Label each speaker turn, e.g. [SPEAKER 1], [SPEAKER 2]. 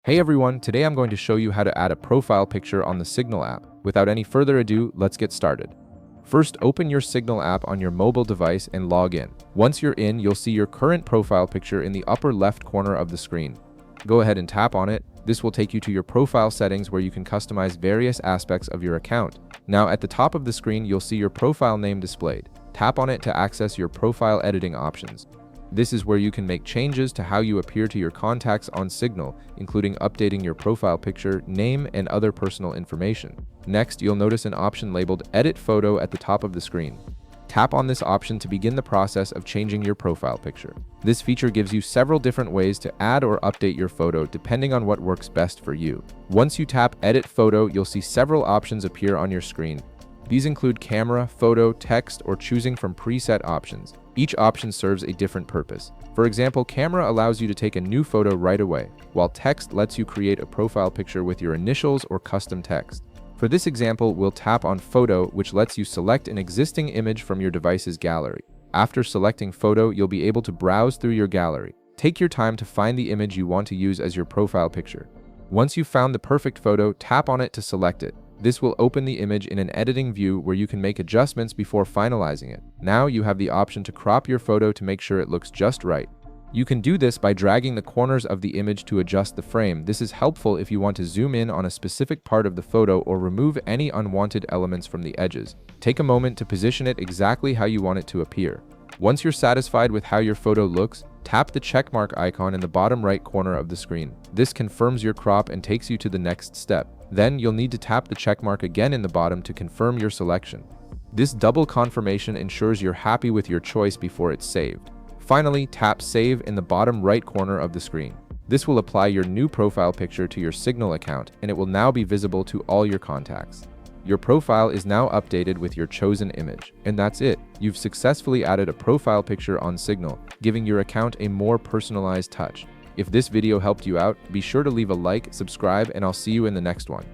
[SPEAKER 1] Hey everyone, today I'm going to show you how to add a profile picture on the Signal app. Without any further ado, let's get started. First, open your Signal app on your mobile device and log in. Once you're in, you'll see your current profile picture in the upper left corner of the screen. Go ahead and tap on it. This will take you to your profile settings where you can customize various aspects of your account. Now at the top of the screen, you'll see your profile name displayed. Tap on it to access your profile editing options. This is where you can make changes to how you appear to your contacts on Signal, including updating your profile picture, name, and other personal information. Next, you'll notice an option labeled Edit Photo at the top of the screen. Tap on this option to begin the process of changing your profile picture. This feature gives you several different ways to add or update your photo depending on what works best for you. Once you tap Edit Photo, you'll see several options appear on your screen. These include camera, photo, text, or choosing from preset options. Each option serves a different purpose. For example, camera allows you to take a new photo right away, while text lets you create a profile picture with your initials or custom text. For this example, we'll tap on Photo, which lets you select an existing image from your device's gallery. After selecting Photo, you'll be able to browse through your gallery. Take your time to find the image you want to use as your profile picture. Once you've found the perfect photo, tap on it to select it. This will open the image in an editing view where you can make adjustments before finalizing it. Now you have the option to crop your photo to make sure it looks just right. You can do this by dragging the corners of the image to adjust the frame. This is helpful if you want to zoom in on a specific part of the photo or remove any unwanted elements from the edges. Take a moment to position it exactly how you want it to appear. Once you're satisfied with how your photo looks, tap the checkmark icon in the bottom right corner of the screen. This confirms your crop and takes you to the next step. Then you'll need to tap the checkmark again in the bottom to confirm your selection. This double confirmation ensures you're happy with your choice before it's saved. Finally, tap Save in the bottom right corner of the screen. This will apply your new profile picture to your Signal account, and it will now be visible to all your contacts. Your profile is now updated with your chosen image. And that's it. You've successfully added a profile picture on Signal, giving your account a more personalized touch. If this video helped you out, be sure to leave a like, subscribe, and I'll see you in the next one.